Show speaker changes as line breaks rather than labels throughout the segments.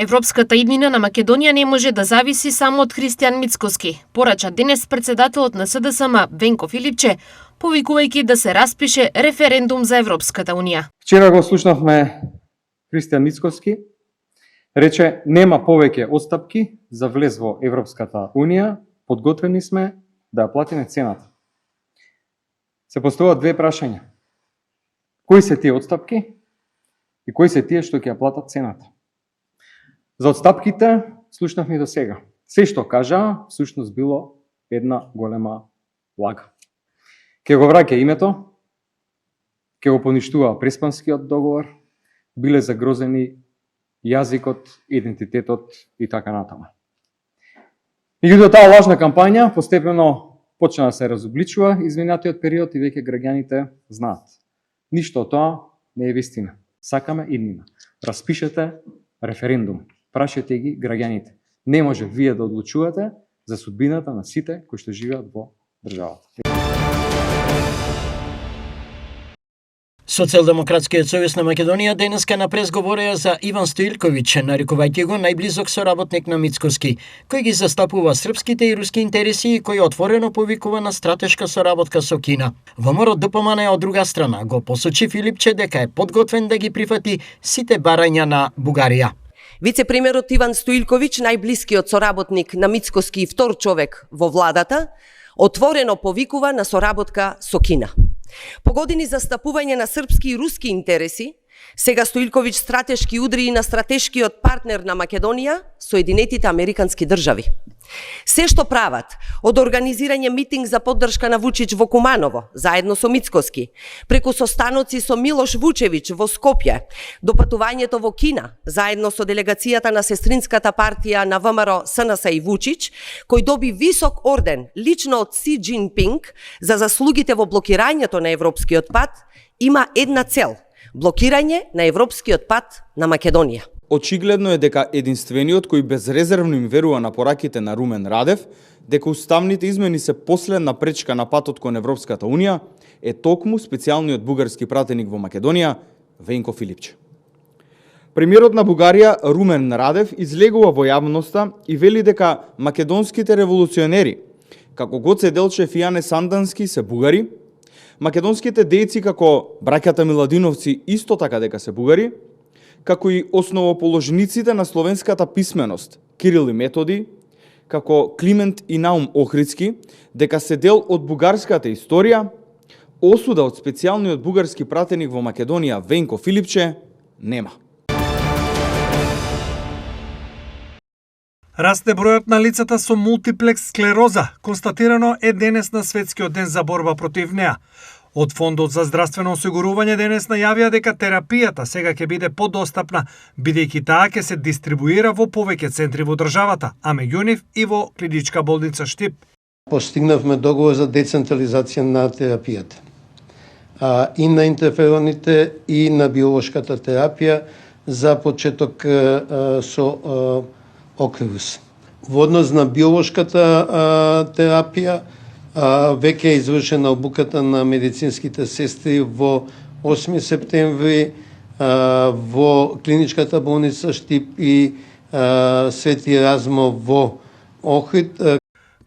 Европската иднина на Македонија не може да зависи само од Христијан Мицкоски, порача денес председателот на СДСМ Венко Филипче, повикувајќи да се распише референдум за Европската унија.
Вчера го слушнавме Христијан Мицкоски, рече нема повеќе отстапки за влез во Европската унија, подготвени сме да ја платиме цената. Се поставуваат две прашања. Кои се тие отстапки и кои се тие што ќе ја платат цената? За отстапките слушнавме до сега. Се што кажа, всушност било една голема лага. Ке го враќа името, ке го поништува Преспанскиот договор, биле загрозени јазикот, идентитетот и така натаму. Меѓутоа таа лажна кампања постепено почна да се разобличува изминатиот период и веќе граѓаните знаат. Ништо од тоа не е вистина. Сакаме иднина. Распишете референдум. Прашете ги граѓаните. Не може вие да одлучувате за судбината на сите кои што живеат во државата.
Социјалдемократскиот совез на Македонија денеска на прес говореа за Иван Стоилковиќ, нарекувајќи го најблизок соработник на Мицкоски, кој ги застапува српските и руски интереси и кој отворено повикува на стратешка соработка со Кина. ВМРО ДПМН од друга страна го посочи Филипче дека е подготвен да ги прифати сите барања на Бугарија.
Вице-премиерот Иван Стоилковиќ, најблискиот соработник на Мицкоски и втор човек во владата, отворено повикува на соработка со Кина. По години застапување на српски и руски интереси, сега Стоилковиќ стратешки удри и на стратешкиот партнер на Македонија, Соединетите Американски држави. Се што прават, од организирање митинг за поддршка на Вучич во Куманово, заедно со Мицкоски, преку состаноци со Милош Вучевиќ во Скопје, до патувањето во Кина, заедно со делегацијата на сестринската партија на ВМРО, СНС и Вучич, кој доби висок орден лично од Си Джинпинг за заслугите во блокирањето на европскиот пат, има една цел – блокирање на европскиот пат на Македонија.
Очигледно е дека единствениот кој безрезервно им верува на пораките на Румен Радев, дека уставните измени се последна пречка на патот кон Европската унија, е токму специјалниот бугарски пратеник во Македонија, Венко Филипче. Премиерот на Бугарија, Румен Радев, излегува во јавноста и вели дека македонските револуционери, како Гоце Делчев и Ане Сандански, се бугари, македонските дејци како браќата Миладиновци исто така дека се бугари, како и основоположниците на словенската писменост, Кирил и Методи, како Климент и Наум Охридски, дека се дел од бугарската историја, осуда од специјалниот бугарски пратеник во Македонија Венко Филипче нема.
Расте бројот на лицата со мултиплекс склероза, констатирано е денес на Светскиот ден за борба против неа. Од Фондот за здравствено осигурување денес најавија дека терапијата сега ќе биде подостапна, бидејќи таа ќе се дистрибуира во повеќе центри во државата, а меѓу нив и во клиничка болница Штип.
Постигнавме договор за децентрализација на терапијата. И на интерфероните и на биолошката терапија за почеток со Окревус. Во однос на биолошката терапија, веќе е извршена обуката на медицинските сестри во 8 септември во клиничката болница Штип и Свети Размо во Охрид.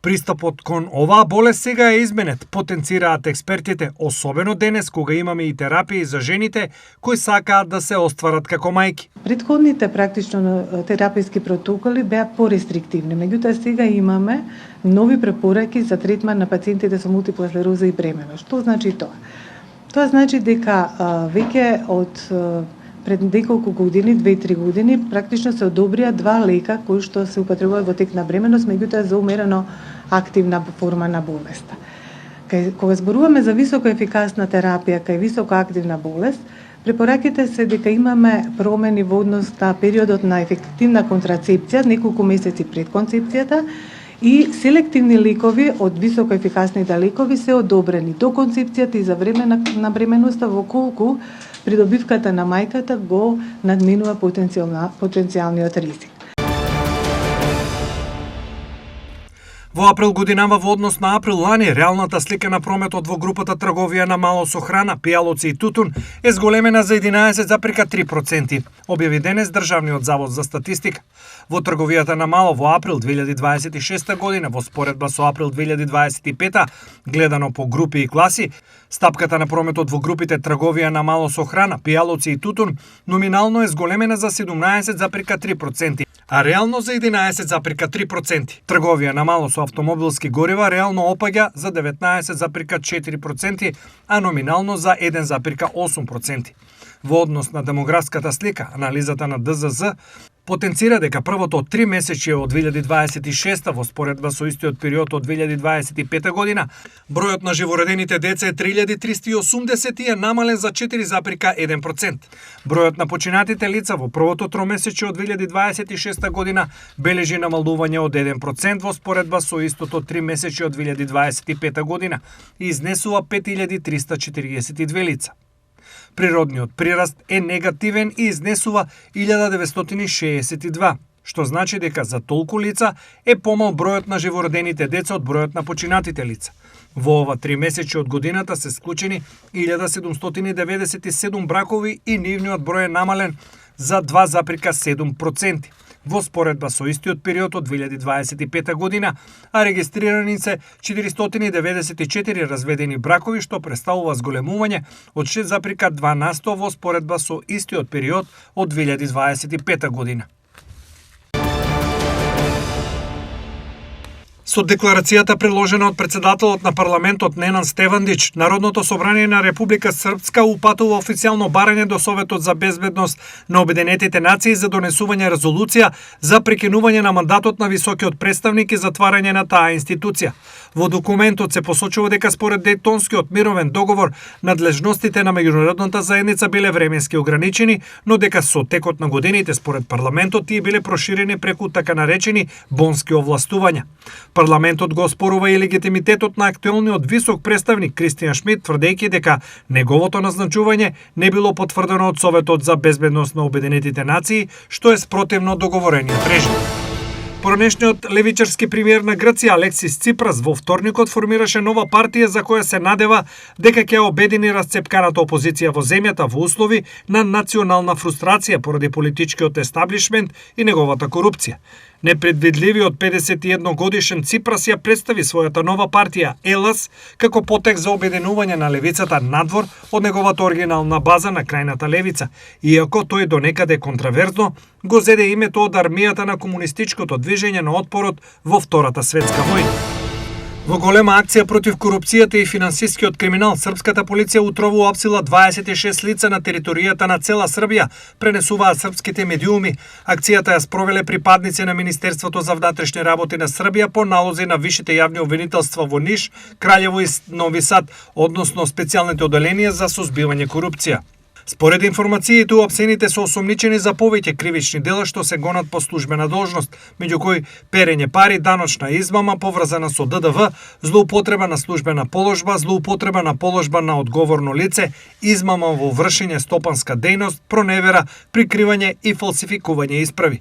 Пристапот кон оваа болест сега е изменет, потенцираат експертите, особено денес кога имаме и терапии за жените кои сакаат да се остварат како мајки.
Предходните практично тераписки протоколи беа порестриктивни, меѓутоа сега имаме нови препораки за третман на пациентите со мултипла склероза и бременост. Што значи тоа? Тоа значи дека веќе од пред неколку години, 2-3 години, практично се одобрија 2 лека кои што се употребуваат во тек на бременост, меѓутоа за умерено активна форма на болеста. Кога зборуваме за високо ефикасна терапија кај високо активна болест, препораките се дека имаме промени во однос на периодот на ефективна контрацепција, неколку месеци пред концепцијата, и селективни лекови од високо ефикасните лекови се одобрени до концепцијата и за време на бременоста во колку придобивката на мајката го надминува потенцијалниот ризик.
Во април годинава во однос на април лани, реалната слика на прометот во групата трговија на мало со храна, пијалоци и тутун е зголемена за 11,3%, објави денес Државниот завод за статистика. Во трговијата на мало во април 2026 година, во споредба со април 2025, гледано по групи и класи, стапката на прометот во групите трговија на мало со храна, пијалоци и тутун номинално е зголемена за 17,3%, а реално за 11,3%. Трговија на мало со автомобилски горива реално опаѓа за 19,4%, а номинално за 1,8%. Во однос на демографската слика, анализата на ДЗЗ потенцира дека првото 3 месечје од 2026 во споредба со истиот период од 2025 година, бројот на живородените деца е 3380 и е намален за 4,1%. Бројот на починатите лица во првото тромесечје од 2026 година бележи намалување од 1% во споредба со истото 3 месечје од 2025 година и изнесува 5342 лица. Природниот прираст е негативен и изнесува 1962, што значи дека за толку лица е помал бројот на живородените деца од бројот на починатите лица. Во ова 3 месечи од годината се склучени 1797 бракови и нивниот број е намален за 2,7%. Во споредба со истиот период од 2025 година, а регистрирани се 494 разведени бракови, што представува зголемување од 6,2% во споредба со истиот период од 2025 година. Со декларацијата приложена од председателот на парламентот Ненан Стевандич, Народното собрание на Република Српска упатува официјално барање до Советот за безбедност на Обединетите нации за донесување резолуција за прекинување на мандатот на високиот представник и затварање на таа институција. Во документот се посочува дека според Дејтонскиот мировен договор надлежностите на меѓународната заедница биле временски ограничени, но дека со текот на годините според парламентот тие биле проширени преку така наречени бонски овластувања. Парламентот го оспорува и легитимитетот на актуелниот висок представник Кристијан Шмит, тврдејќи дека неговото назначување не било потврдено од Советот за безбедност на Обединетите нации, што е спротивно договорениот режим. Поранешниот левичарски премиер на Грција Алексис Ципрас во вторникот формираше нова партија за која се надева дека ќе обедини расцепканата опозиција во земјата во услови на национална фрустрација поради политичкиот естаблишмент и неговата корупција. Непредвидливиот 51 годишен Ципрас ја представи својата нова партија ЕЛАС како потек за обединување на левицата надвор од неговата оригинална база на крајната левица, иако тој донекаде контраверзно го зеде името од армијата на комунистичкото движење на отпорот во Втората светска војна. Во голема акција против корупцијата и финансискиот криминал, српската полиција утрово апсила 26 лица на територијата на цела Србија, пренесуваат српските медиуми. Акцијата ја спровеле припадници на Министерството за внатрешни работи на Србија по налози на вишите јавни обвинителства во Ниш, Краљево и Нови Сад, односно специјалните оделенија за сузбивање корупција. Според информациите, уапсените се осомничени за повеќе кривични дела што се гонат по службена должност, меѓу кои перење пари, даночна измама поврзана со ДДВ, злоупотреба на службена положба, злоупотреба на положба на одговорно лице, измама во вршење стопанска дејност, проневера, прикривање и фалсификување исправи.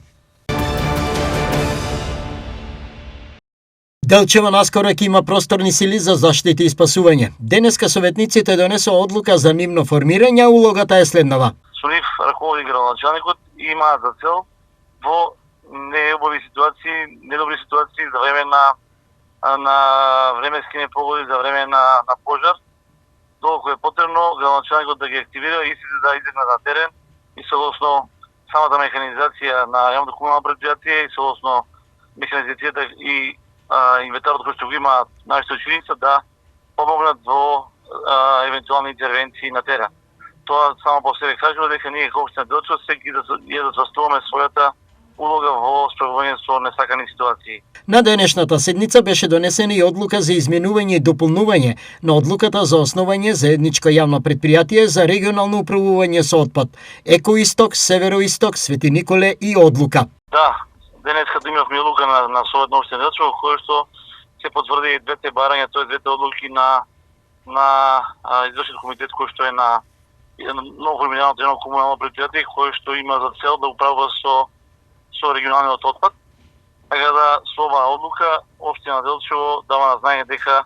Делчева наскоро ќе има просторни сили за заштита и спасување. Денеска советниците донесоа одлука за нивно формирање, улогата е следнава.
Со нив раководи градоначалникот и имаат за цел во недобри ситуации за време на временски непогоди, за време на пожар, доколку е потребно градоначалникот да ги активира и се да излезе на терен и согласно самата механизација на јавното комунално предпријатие и согласно механизацијата и инвентарот кој што го има нашите ученици да помогнат во евентуални интервенции на терен. Тоа само по себе кажува дека ние како општина Делчево секи да застуваме својата улога во справување со несакани ситуации.
На денешната седница беше донесена и одлука за изменување и дополнување на одлуката за основање заедничко јавно предпријатие за регионално управување со отпад. Екоисток, Североисток, Свети Николе и одлука.
Да, денеска имавме одлука на Совет на општина Делчево, кој што се потврди двете барања, тоест двете одлуки на извршен комитет кој што е на ново формираното едно комунално предпријатие кој што има за цел да управува со регионалниот отпад. Така да со оваа одлука општина Делчево дава на знаење дека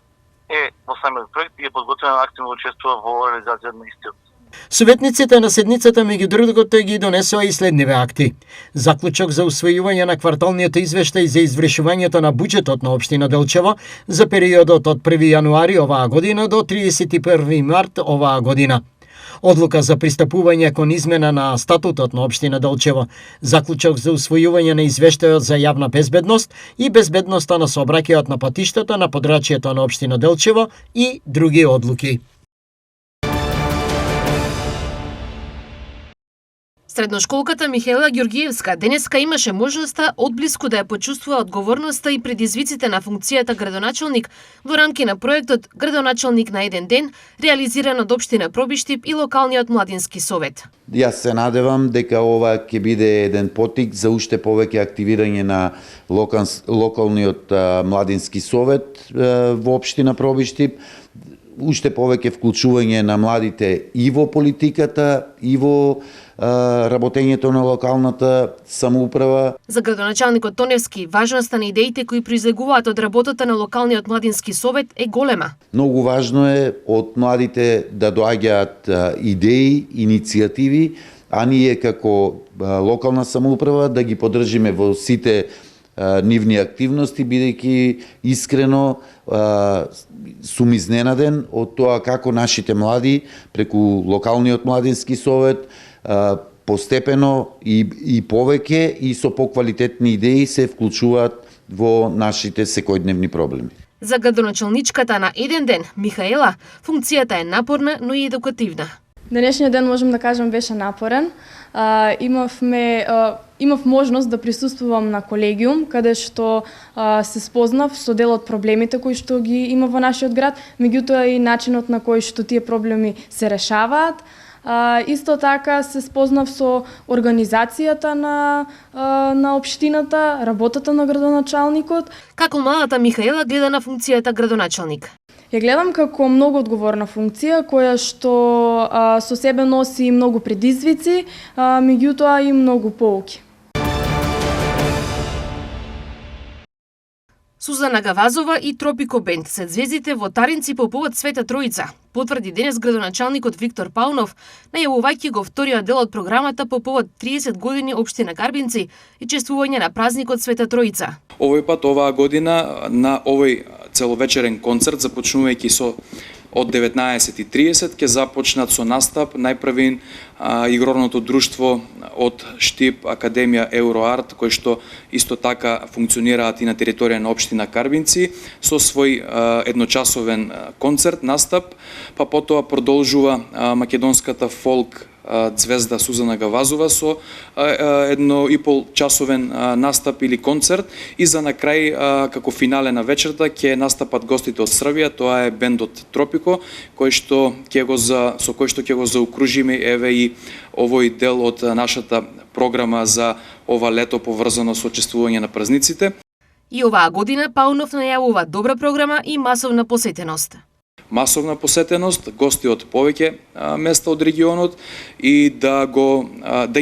е во самиот проект и е подготвена активно учествува во реализацијата на истиот.
Советниците на седницата меѓу другото ги донесоа и следниве акти. Заклучок за усвојување на кварталниот извештај за извршувањето на буџетот на општина Делчево за периодот од 1 јануари оваа година до 31 март оваа година. Одлука за пристапување кон измена на статутот на општина Делчево, заклучок за усвојување на извештајот за јавна безбедност и безбедноста на сообраќајот на патиштата на подрачјето на општина Делчево и други одлуки.
Средношколката Михаела Ѓоргиевска денеска имаше можноста одблиску да ја почувствува одговорноста и предизвиците на функцијата градоначалник во рамки на проектот Градоначалник на еден ден, реализиран од општина Пробиштип и локалниот младински совет.
Јас се надевам дека ова ќе биде еден потик за уште повеќе активирање на локалниот младински совет во општина Пробиштип, уште повеќе вклучување на младите и во политиката, и во работењето на локалната самоуправа.
За градоначалникот Тоневски, важноста на идеите кои произлегуваат од работата на локалниот младински совет е голема.
Многу важно е од младите да доаѓаат идеи, иницијативи, а ние како локална самоуправа да ги поддржиме во сите нивни активности, бидејќи искрено сум изненаден од тоа како нашите млади преку локалниот младински совет постепено и повеќе и со поквалитетни идеи се вклучуваат во нашите секојдневни проблеми.
За градоначалничката на еден ден, Михаела, функцијата е напорна, но и едукативна.
Денешниот ден можам да кажам беше напорен. Имав можност да присуствувам на колегиум, каде што се спознав со дел од проблемите кои што ги има во нашиот град, меѓутоа и начинот на кој што тие проблеми се решаваат. Исто така се спознав со организацијата на општината, работата на градоначалникот.
Како младата Михаела гледа на функцијата градоначалник?
Ја гледам како многу одговорна функција, која што со себе носи многу предизвици, меѓутоа и многу поуки.
Сузана Гавазова и Тропико Бенд се звездите во Таринци по повод Света Тројца, потврди денес градоначалникот Виктор Паунов, најавувајќи го вториот дел од програмата по повод 30 години општина Карбинци и чествување на празникот Света Тројца.
Овој пат оваа година на овој целовечерен концерт, започнувајќи со од 19:30 ќе започнат со настап најпрвин игрорното друштво од Штип Академија Евроарт, кој што исто така функционираат и на територија на општина Карбинци со свој едночасовен концерт, настап, па потоа продолжува македонската фолк звезда Сузана Гавазова со 1,5 часовен настап или концерт и за на крај како финале на вечерта ќе настапат гостите од Србија, тоа е бендот Тропико, со кој што ќе го заокружиме еве и овој дел од нашата програма за ова лето поврзано со чествување на празниците.
И оваа година Паунов најавува добра програма и масовна посетеност.
Масовна посетеност, гости од повеќе места од регионот и да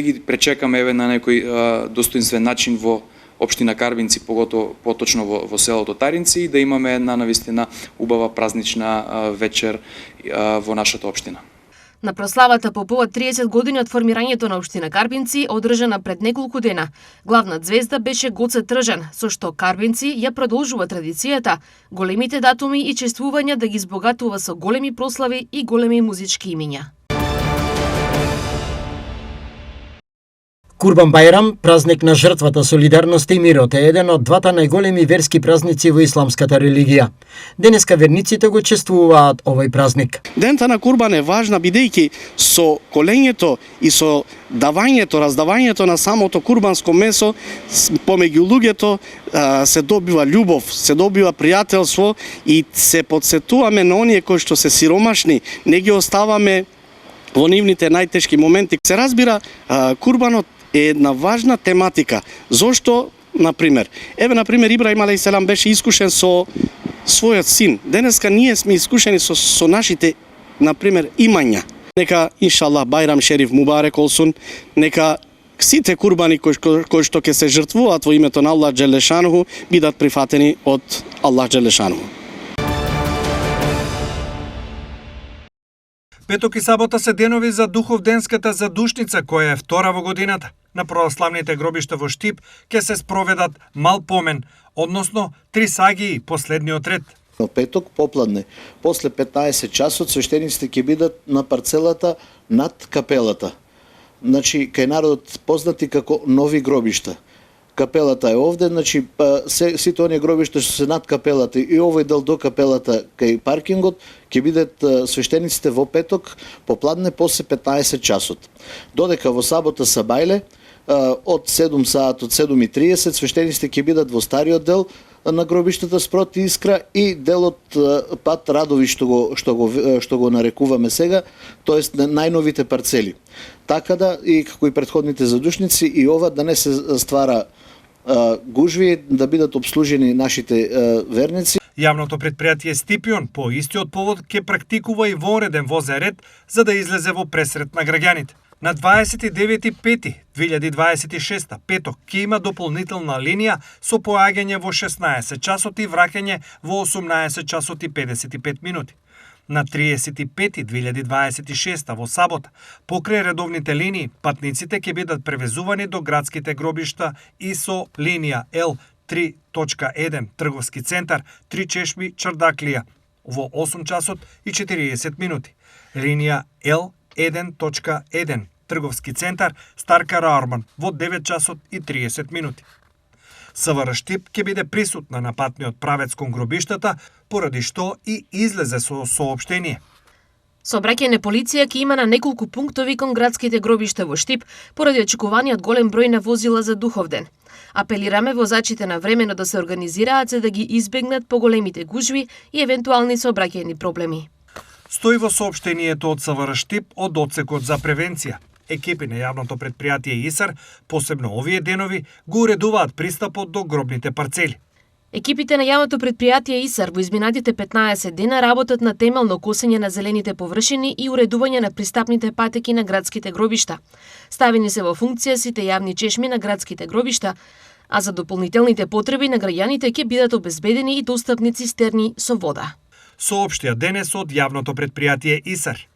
ги пречекаме еве на некој достоинствен начин во општина Карбинци, поточно во селото Таринци, и да имаме една навистина убава празнична вечер во нашата општина.
На прославата по повод 30 години од формирањето на општина Карбинци, одржана пред неколку дена, главна звезда беше Гоце Тржан, со што Карбинци ја продолжува традицијата, големите датуми и чествувања да ги збогатува со големи прослави и големи музички имиња.
Курбан Бајрам, празник на жртвата, солидарноста и мирот, е еден од двата најголеми верски празници во исламската религија. Денеска верниците го чествуваат овој празник.
Дента на Курбан е важна бидејќи со колењето и со раздавањето на самото курбанско месо помеѓу луѓето се добива љубов, се добива пријателство и се потсетуваме на оние кои што се сиромашни, не ги оставаме во нивните најтешки моменти. Се разбира, курбанот е една важна тематика. Зошто, например, Ибраим алейхиселам беше искушен со својот син. Денеска ние сме искушени со нашите, например, имања. Нека, иншаллах, Бајрам Шериф Мубарек олсун, нека сите курбани кои што ќе се жртвуваат во името на Аллах Джелешануху бидат прифатени од Аллах Джелешануху.
Петок и сабота се денови за духовденската задушница, која е втора во годината. На православните гробишта во Штип ќе се спроведат мал помен, односно 3 сагии последниот ред.
На петок попладне, после 15 часот, свештениците ќе бидат на парцелата над капелата. Значи, кај народот познати како нови гробишта. Капелата е овде, значи, сите оние гробишта што се над капелата и овој дел до капелата кај паркингот, ќе бидат свештениците во петок попладне после 15 часот. Додека во сабота сабајле, од 7 саат, од 7:30, свештениците ќе бидат во стариот дел на гробиштата Спрот и Искра и делот пат Радови што го нарекуваме сега, тоест најновите парцели. Така да и како и претходните задушници и ова да не се ствара гужви, да бидат обслужени нашите верници.
Јавното претпријатие Стипион по истиот повод ќе практикува и вонреден возен ред за да излезе во пресрет на граѓаните. На 29.5.2026 петок ќе има дополнителна линија со поаѓање во 16 часот и враќање во 18 часот и 55 минути. На 30.5.2026 во сабота, покрај редовните линии, патниците ќе бидат превезувани до градските гробишта и со линија L3.1 трговски центар 3 чешми Чардаклија во 8 часот и 40 минути. Линија L1.1 трговски центар Старка Раорман во 9 часот и 30 минути. СВР Штип ќе биде присутна на патниот правец кон гробиштата, поради што и излезе со соопштение.
Сообраќајна полиција ќе има на неколку пунктови кон градските гробишта во Штип поради очекуваниот голем број на возила за духовден. Апелираме возачите на времено да се организираат за да ги избегнат поголемите гужви и евентуални сообраќајни проблеми.
Стои во соопштението од СВР Штип од одсекот за превенција. Екипи на јавното претпријатие ИСАР, посебно овие денови, го уредуваат пристапот до гробните парцели.
Екипите на јавното претпријатие ИСАР во изминатите 15 дена работат на темелно косење на зелените површини и уредување на пристапните патеки на градските гробишта. Ставени се во функција сите јавни чешми на градските гробишта, а за дополнителните потреби на граѓаните ќе бидат обезбедени и достапни цистерни со вода.
Соопштија денес од јавното претпријатие ИСАР.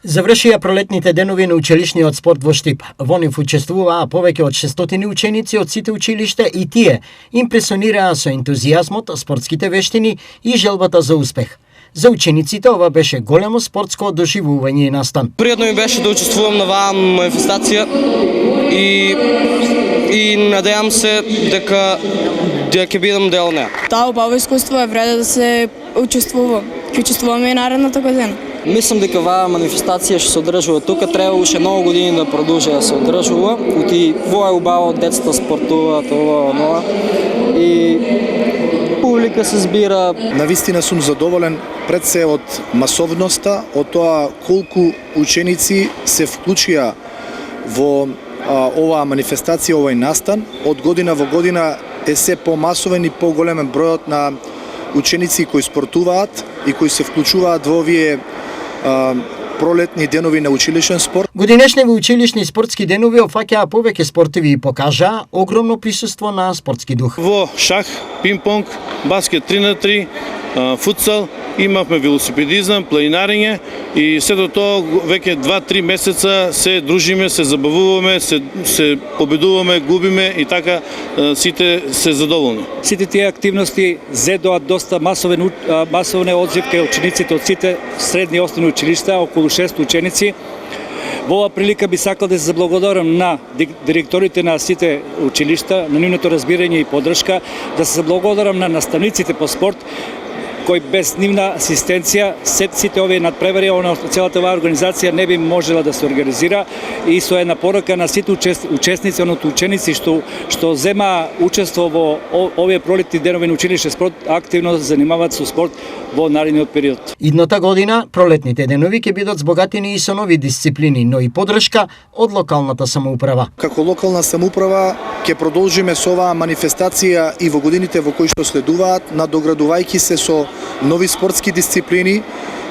Завршија пролетните денови на училишниот спорт во Штип. Во нив учествуваа повеќе од 600 ученици од сите училишта и тие импресонираа со ентузијазмот, спортските вештини и желбата за успех. За учениците ова беше големо спортско доживување и настан.
Пријатно ми беше да учествувам на оваа манифестација и надеам се дека ќе бидам дел од неа.
Таа убаво искуство е вреде да се учествува. Ќе учествуваме и наредната година.
Мислам дека оваа манифестација што се одржува тука треба уште многу години да продолжи да се одржува. Во е убаво децата спортуваат ова и публика се збира.
Навистина сум задоволен пред се од масовноста, од тоа колку ученици се вклучија во оваа манифестација, овој настан. Од година во година е се помасовен и поголемен бројот на ученици кои спортуваат и кои се вклучуваат во овие пролетни денови на училишен спорт.
Годинешните училишни спортски денови опфаќаа повеќе спортиви и покажаа огромно присуство на спортски дух.
Во шах, пинг-понг, баскет 3х3, футсал, имавме велосипедизам, планинарење и сето тоа веќе 2-3 месеца се дружиме, се забавуваме, се победуваме, губиме и така сите се задоволни.
Сите тие активности зедоат доста масовен одзив кај учениците од сите средни и основни училишта, околу 6 ученици. Во оваа прилика би сакал да се заблагодарам на директорите на сите училишта, на нивното разбирање и поддршка, да се заблагодарам на наставниците по спорт, кои без нивна асистенција сите овие надпревари, целата оваа организација не би можела да се организира и со една порака на сите учесници, ученици што зема учество во овие пролетни денови на училиште спорт, активно се занимаваат со спорт во наредниот период.
Идната година пролетните денови ќе бидат збогатени и со нови дисциплини, но и поддршка од локалната самоуправа.
Како локална самоуправа ќе продолжиме со оваа манифестација и во годините во кои што следуваат, надоградувајќи се со нови спортски дисциплини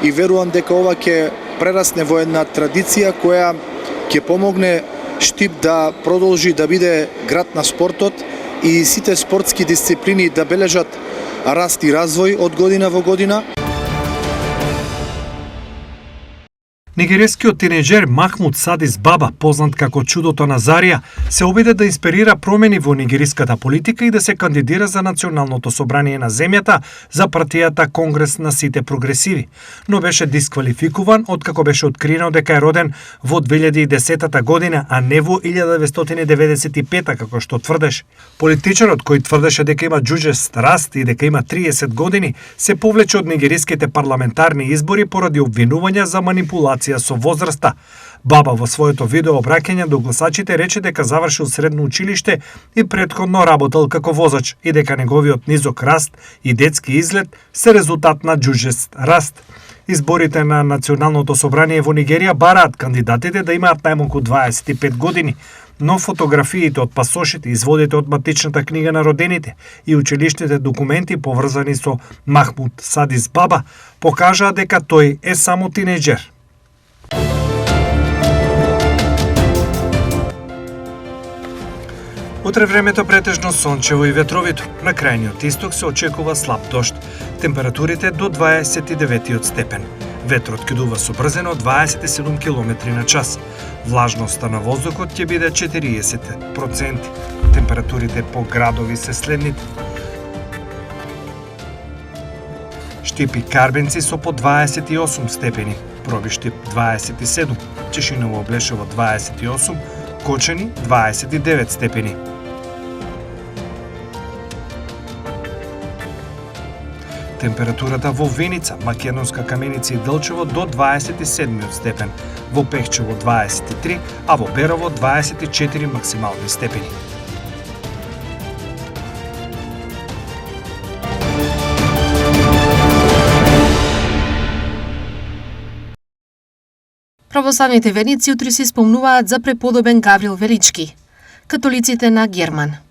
и верувам дека ова ќе прерасне во една традиција која ќе помогне Штип да продолжи да биде град на спортот и сите спортски дисциплини да бележат раст и развој од година во година.
Нигеријскиот тинејџер Махмуд Садис Баба, познат како Чудото на Зарија, се обиде да инспирира промени во нигериската политика и да се кандидира за Националното собрание на земјата за партијата Конгрес на сите прогресиви, но беше дисквалификуван откако беше откриено дека е роден во 2010 година, а не во 1995 како што тврдеше. Политичарот кој тврдеше дека има џуџест раст и дека има 30 години, се повлече од нигериските парламентарни избори поради обвинувања за манипулација со возраста. Баба во своето видео обраќање до гласачите рече дека завршил средно училиште и претходно работел како возач и дека неговиот низок раст и детски изглед се резултат на џуџест раст. Изборите на Националното собрание во Нигерија бараат кандидатите да имаат најмалку 25 години, но фотографиите од пасошите, изводите од матичната книга на родените и училишните документи поврзани со Махмуд Садис Баба покажаа дека тој е само тинејџер. Утре времето претежно сончево и ветровито. На крајниот исток се очекува слаб дожд. Температурите до 29 степен. Ветрот ќе дува со брзина од 27 км на час. Влажноста на воздухот ќе биде 40%. Температурите по градови се следните: Штип и Карбенци со по 28 степени, Проби Штип 27, Чешиново Облешево 28, Кочани 29 степени. Температурата во Веница, Македонска Каменица и Делчево до 27 степен, во Пехчево 23, а во Берово 24 максимални степени.
Православните верници утре се спомнуваат за преподобен Гаврил Велички. Католиците на Герман.